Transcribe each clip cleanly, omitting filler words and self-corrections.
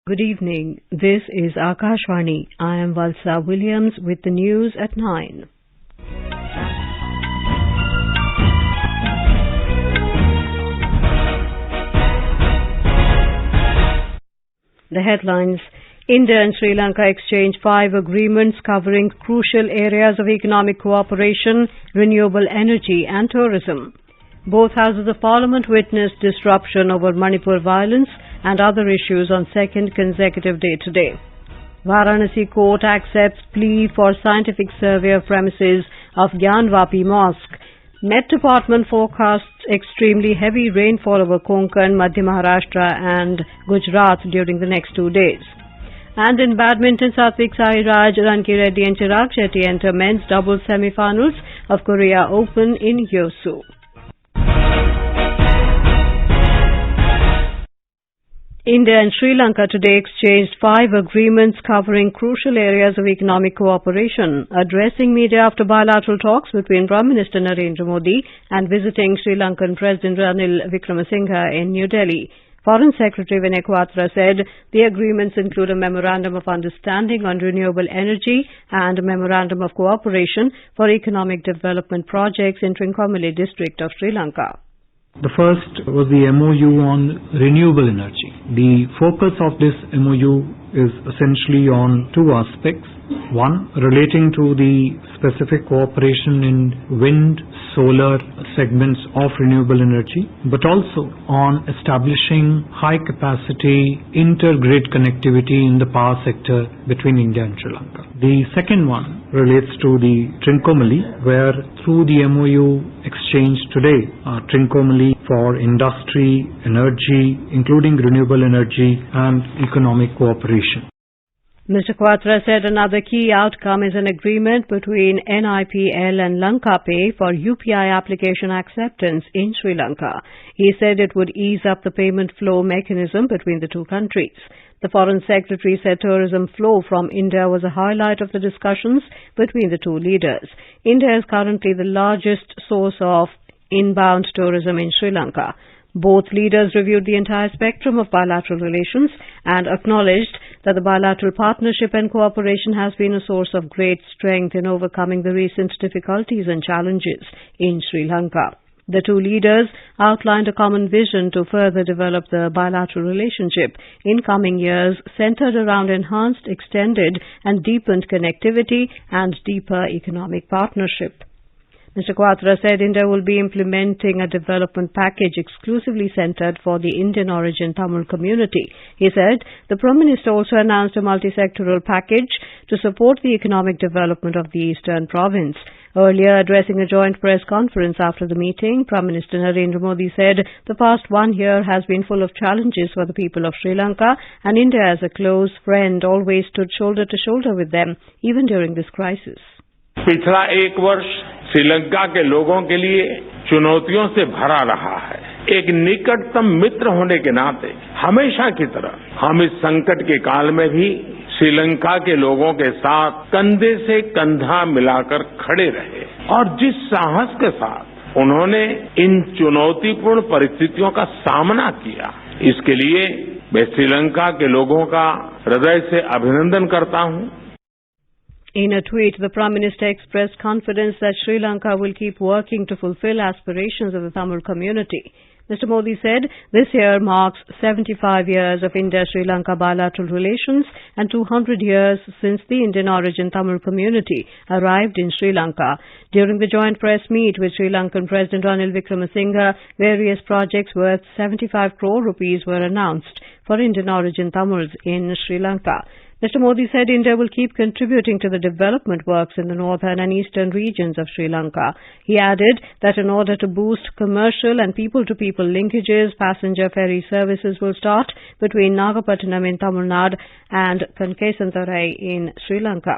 Good evening. This is Akashvani. I am Valsa Williams with the news at 9. The headlines: India and Sri Lanka exchanged 5 agreements covering crucial areas of economic cooperation, renewable energy and tourism. Both houses of parliament witnessed disruption over Manipur violence and other issues on second consecutive day today. Varanasi court accepts plea for scientific survey of premises of Gyanvapi Mosque. Met Department forecasts extremely heavy rainfall over Konkan, Madhya Maharashtra and Gujarat during the next 2 days. And in badminton, Satvik Sairaj, Ranki Reddy and Chirag Shetty enter men's doubles semi-finals of Korea Open in Yeosu. India and Sri Lanka today exchanged 5 agreements covering crucial areas of economic cooperation. Addressing media after bilateral talks between Prime Minister Narendra Modi and visiting Sri Lankan President Ranil Wickremesinghe in New Delhi, Foreign Secretary Vinay Quatra said the agreements include a Memorandum of Understanding on renewable energy and a Memorandum of Cooperation for economic development projects in Trincomalee district of Sri Lanka. The first was the MOU on renewable energy. The focus of this MOU is essentially on 2 aspects. One, relating to the specific cooperation in wind, solar segments of renewable energy, but also on establishing high-capacity inter-grid connectivity in the power sector between India and Sri Lanka. The second one relates to the Trincomalee, where through the MOU exchanged today, Trincomalee for industry, energy, including renewable energy and economic cooperation. Mr. Quatra said another key outcome is an agreement between NIPL and LankaPay for UPI application acceptance in Sri Lanka. He said it would ease up the payment flow mechanism between the 2 countries. The Foreign Secretary said tourism flow from India was a highlight of the discussions between the 2 leaders. India is currently the largest source of inbound tourism in Sri Lanka. Both leaders reviewed the entire spectrum of bilateral relations and acknowledged that the bilateral partnership and cooperation has been a source of great strength in overcoming the recent difficulties and challenges in Sri Lanka. The 2 leaders outlined a common vision to further develop the bilateral relationship in coming years, centered around enhanced, extended and deepened connectivity and deeper economic partnership. Mr. Quatra said India will be implementing a development package exclusively centered for the Indian origin Tamil community. He said the Prime Minister also announced a multi-sectoral package to support the economic development of the eastern province. Earlier, addressing a joint press conference after the meeting, Prime Minister Narendra Modi said the past 1 year has been full of challenges for the people of Sri Lanka, and India as a close friend always stood shoulder to shoulder with them, even during this crisis. पिछला 1 वर्ष श्रीलंका के लोगों के लिए चुनौतियों से भरा रहा है। एक निकटतम मित्र होने के नाते हमेशा की तरह हम इस संकट के काल में भी श्रीलंका के लोगों के साथ कंधे से कंधा मिलाकर खड़े रहे और जिस साहस के साथ उन्होंने इन चुनौतीपूर्ण परिस्थितियों का सामना किया, इसके लिए मैं श्रीलंका के लोगों का हृदय से अभिनंदन करता हूं। In a tweet, the Prime Minister expressed confidence that Sri Lanka will keep working to fulfill aspirations of the Tamil community. Mr. Modi said this year marks 75 years of India-Sri Lanka bilateral relations and 200 years since the Indian origin Tamil community arrived in Sri Lanka. During the joint press meet with Sri Lankan President Ranil Wickremesinghe, various projects worth 75 crore rupees were announced for Indian origin Tamils in Sri Lanka. Mr. Modi said India will keep contributing to the development works in the northern and eastern regions of Sri Lanka. He added that in order to boost commercial and people-to-people linkages, passenger ferry services will start between Nagapattinam in Tamil Nadu and Kankesantarai in Sri Lanka.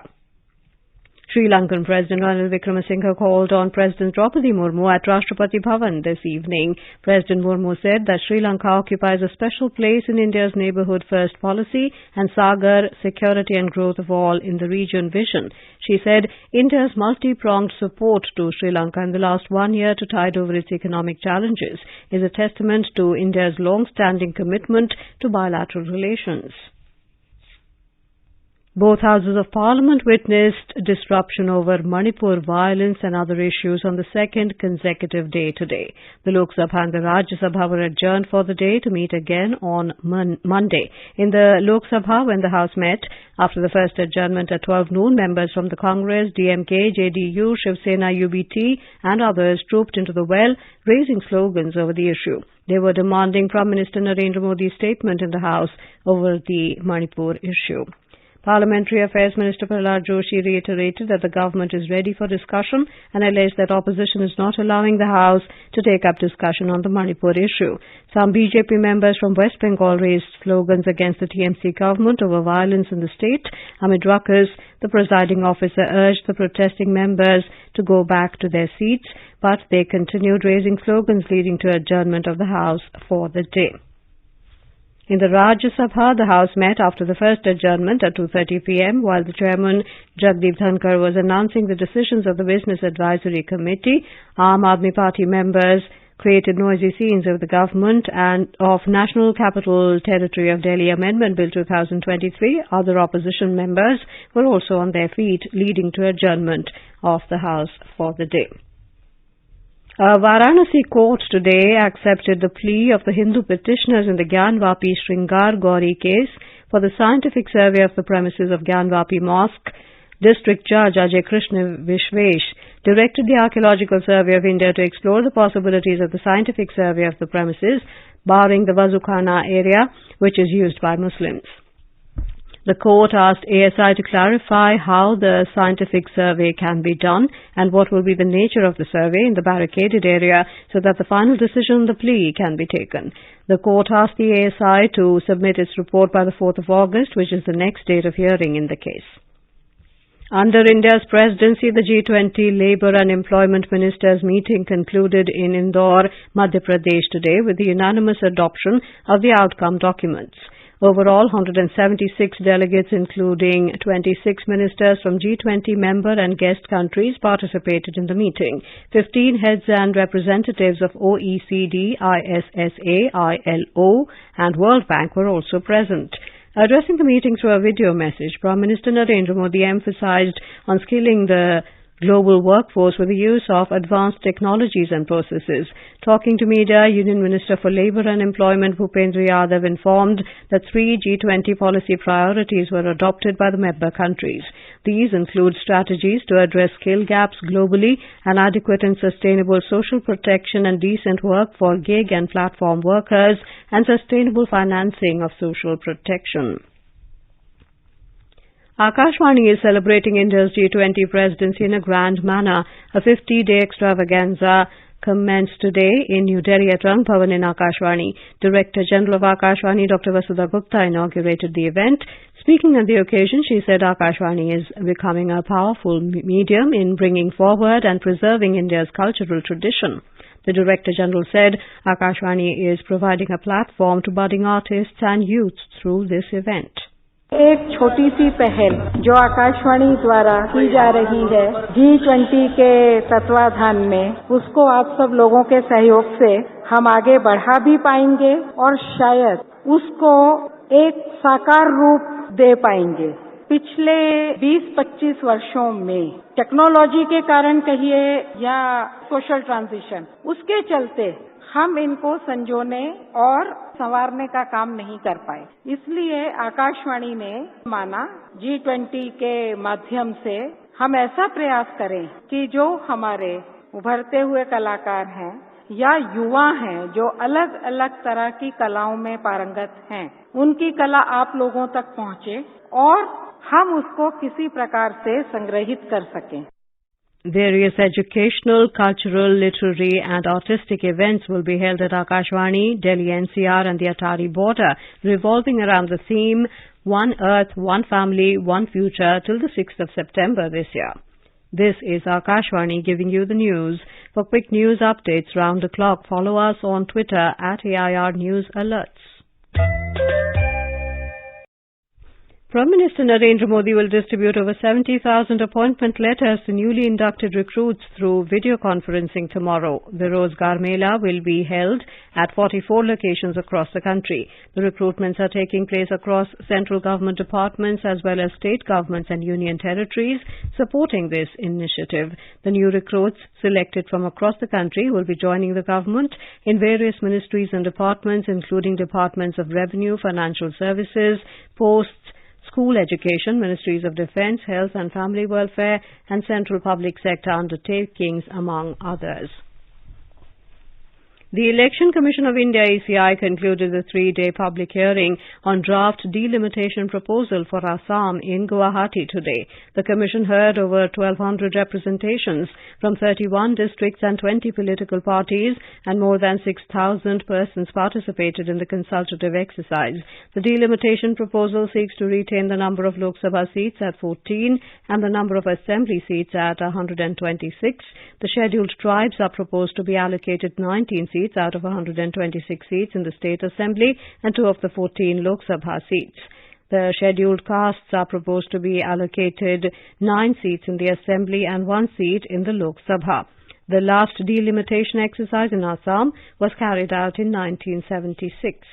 Sri Lankan President Ranil Wickremesinghe called on President Draupadi Murmu at Rashtrapati Bhavan this evening. President Murmu said that Sri Lanka occupies a special place in India's neighbourhood first policy and Sagar, security and growth of all in the region vision. She said India's multi-pronged support to Sri Lanka in the last 1 year to tide over its economic challenges is a testament to India's long-standing commitment to bilateral relations. Both houses of parliament witnessed disruption over Manipur violence and other issues on the second consecutive day today. The Lok Sabha and the Rajya Sabha were adjourned for the day to meet again on Monday. In the Lok Sabha, when the House met, after the first adjournment at 12 noon, members from the Congress, DMK, JDU, Shiv Sena, UBT and others trooped into the well, raising slogans over the issue. They were demanding Prime Minister Narendra Modi's statement in the House over the Manipur issue. Parliamentary Affairs Minister Prahlad Joshi reiterated that the government is ready for discussion and alleged that opposition is not allowing the House to take up discussion on the Manipur issue. Some BJP members from West Bengal raised slogans against the TMC government over violence in the state. Amid ruckus, the presiding officer urged the protesting members to go back to their seats, but they continued raising slogans, leading to adjournment of the House for the day. In the Rajya Sabha, the House met after the first adjournment at 2:30 p.m. while the chairman, Jagdeep Dhankar, was announcing the decisions of the Business Advisory Committee. Aam Aadmi Party members created noisy scenes of the government and of National Capital Territory of Delhi Amendment Bill 2023. Other opposition members were also on their feet, leading to adjournment of the House for the day. A Varanasi court today accepted the plea of the Hindu petitioners in the Gyanvapi Sringar Gauri case for the scientific survey of the premises of Gyanvapi Mosque. District Judge Ajay Krishna Vishwesh directed the Archaeological Survey of India to explore the possibilities of the scientific survey of the premises, barring the Wazukhana area, which is used by Muslims. The court asked ASI to clarify how the scientific survey can be done and what will be the nature of the survey in the barricaded area so that the final decision on the plea can be taken. The court asked the ASI to submit its report by the 4th of August, which is the next date of hearing in the case. Under India's presidency, the G20 Labour and Employment Ministers meeting concluded in Indore, Madhya Pradesh today with the unanimous adoption of the outcome documents. Overall, 176 delegates, including 26 ministers from G20 member and guest countries, participated in the meeting. 15 heads and representatives of OECD, ISSA, ILO, and World Bank were also present. Addressing the meeting through a video message, Prime Minister Narendra Modi emphasized on skilling the global workforce with the use of advanced technologies and processes. Talking to media, Union Minister for Labour and Employment Bhupendra Yadav informed that 3 G20 policy priorities were adopted by the member countries. These include strategies to address skill gaps globally, and adequate and sustainable social protection and decent work for gig and platform workers, and sustainable financing of social protection. Akashvani is celebrating India's G20 presidency in a grand manner. A 50-day extravaganza commenced today in New Delhi at Rang Bhavan in Akashvani. Director General of Akashvani, Dr. Vasudha Gupta, inaugurated the event. Speaking on the occasion, she said Akashvani is becoming a powerful medium in bringing forward and preserving India's cultural tradition. The Director General said Akashvani is providing a platform to budding artists and youth through this event. एक छोटी सी पहल जो आकाशवाणी द्वारा की जा रही है G20 के तत्वाधान में, उसको आप सब लोगों के सहयोग से हम आगे बढ़ा भी पाएंगे और शायद उसको एक साकार रूप दे पाएंगे। पिछले 20-25 वर्षों में टेक्नोलॉजी के कारण कहिए या सोशल ट्रांजिशन, उसके चलते हम इनको संजोने और संवारने का काम नहीं कर पाए। इसलिए आकाशवाणी ने माना G20 के माध्यम से हम ऐसा प्रयास करें कि जो हमारे उभरते हुए कलाकार हैं या युवा हैं जो अलग अलग तरह की कलाओं में पारंगत हैं, उनकी कला आप लोगों तक पहुंचे और हम उसको किसी प्रकार से संग्रहित कर सकें। Various educational, cultural, literary and artistic events will be held at Akashvani, Delhi NCR and the Atari border, revolving around the theme One Earth, One Family, One Future till the 6th of September this year. This is Akashvani giving you the news. For quick news updates round the clock, follow us on Twitter at AIR News Alerts. Prime Minister Narendra Modi will distribute over 70,000 appointment letters to newly inducted recruits through video conferencing tomorrow. The Rozgar Mela will be held at 44 locations across the country. The recruitments are taking place across central government departments as well as state governments and union territories supporting this initiative. The new recruits selected from across the country will be joining the government in various ministries and departments, including departments of revenue, financial services, posts, school education, ministries of defence, health and family welfare and central public sector undertakings, among others. The Election Commission of India ECI concluded the 3-day public hearing on draft delimitation proposal for Assam in Guwahati today. The Commission heard over 1,200 representations from 31 districts and 20 political parties, and more than 6,000 persons participated in the consultative exercise. The delimitation proposal seeks to retain the number of Lok Sabha seats at 14 and the number of assembly seats at 126. The scheduled tribes are proposed to be allocated 19 seats out of 126 seats in the State Assembly and 2 of the 14 Lok Sabha seats. The scheduled castes are proposed to be allocated 9 seats in the Assembly and 1 seat in the Lok Sabha. The last delimitation exercise in Assam was carried out in 1976.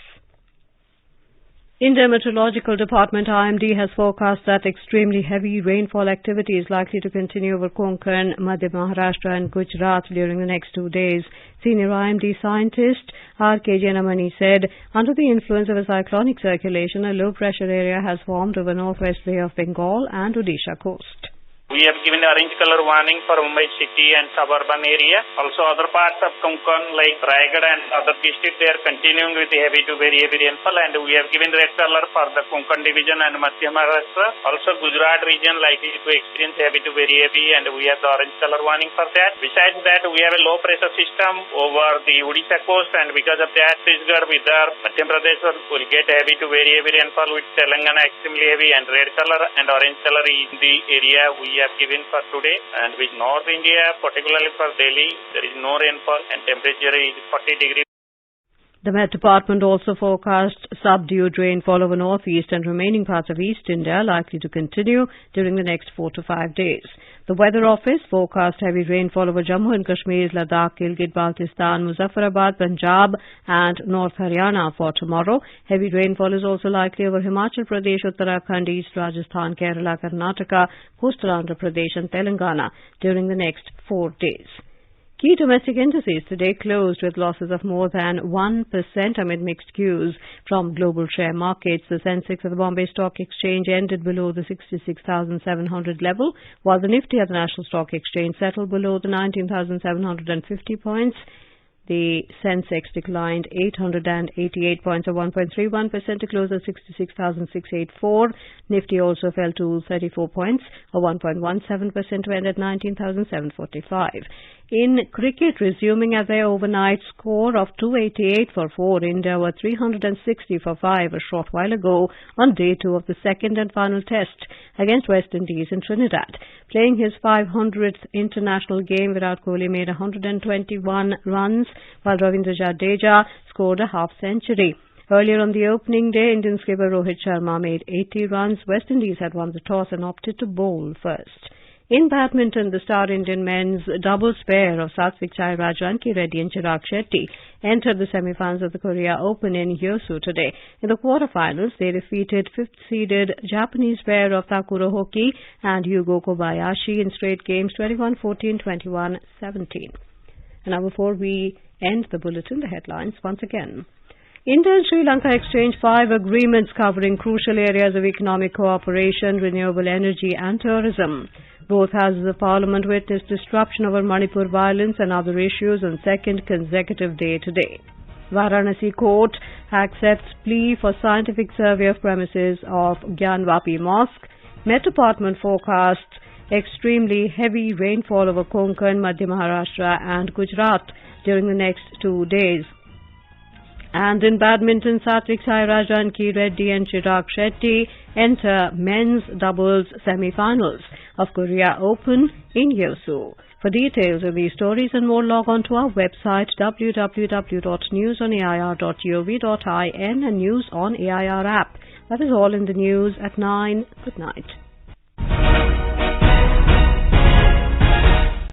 India Meteorological Department IMD has forecast that extremely heavy rainfall activity is likely to continue over Konkan, Madhya Maharashtra and Gujarat during the next 2 days. Senior IMD scientist R.K. Jenamani said, under the influence of a cyclonic circulation, a low-pressure area has formed over Northwest Bay of Bengal and Odisha coast. We have given orange color warning for Mumbai city and suburban area. Also other parts of Konkan like Raigad and other districts, they are continuing with the heavy to very heavy rainfall, and we have given red color for the Konkan division and Madhya Maharashtra. Also Gujarat region likely to experience heavy to very heavy, and we have the orange color warning for that. Besides that, we have a low pressure system over the Odisha coast, and because of that, Chhattisgarh, Bihar, Madhya Pradesh will get heavy to very heavy rainfall, with Telangana extremely heavy, and red color and orange color in the area we have given for today. And with North India, particularly for Delhi, there is no rainfall and temperature is 40 degrees. The Met Department also forecast subdued rainfall over northeast and remaining parts of East India likely to continue during the next 4 to 5 days. The Weather Office forecast heavy rainfall over Jammu and Kashmir, Ladakh, Gilgit-Baltistan, Muzaffarabad, Punjab and North Haryana for tomorrow. Heavy rainfall is also likely over Himachal Pradesh, Uttarakhand, East Rajasthan, Kerala, Karnataka, coastal Andhra Pradesh and Telangana during the next 4 days. Key domestic indices today closed with losses of more than 1% amid mixed cues from global share markets. The Sensex of the Bombay Stock Exchange ended below the 66,700 level, while the Nifty at the National Stock Exchange settled below the 19,750 points. The Sensex declined 888 points or 1.31% to close at 66,684. Nifty also fell to 34 points or 1.17% to end at 19,745. In cricket, resuming at their overnight score of 288 for 4, India were 360 for 5 a short while ago on day 2 of the second and final test against West Indies in Trinidad. Playing his 500th international game, Virat Kohli made 121 runs, while Ravindra Jadeja scored a half-century. Earlier on the opening day, Indian skipper Rohit Sharma made 80 runs. West Indies had won the toss and opted to bowl first. In badminton, the star Indian men's doubles pair of Satvik Sairaj, Ranki Reddy and Chirag Shetty entered the semi-finals of the Korea Open in Hyosu today. In the quarter-finals, they defeated fifth-seeded Japanese pair of Takuro Hoki and Yugo Kobayashi in straight games 21-14, 21-17. And now before we end the bulletin, the headlines once again. India and Sri Lanka exchanged 5 agreements covering crucial areas of economic cooperation, renewable energy and tourism. Both houses of Parliament witnessed disruption over Manipur violence and other issues on second consecutive day today. Varanasi Court accepts plea for scientific survey of premises of Gyanvapi Mosque. Met Department forecasts extremely heavy rainfall over Konkan, Madhya Maharashtra and Gujarat during the next 2 days. And in badminton, Satvik Sairaj, Ranki Reddy and Chirag Shetty enter men's doubles semi-finals of Korea Open in Hyosu. For details of these stories and more, log on to our website www.newsonair.gov.in and News on AIR app. That is all in the news at 9. Good night.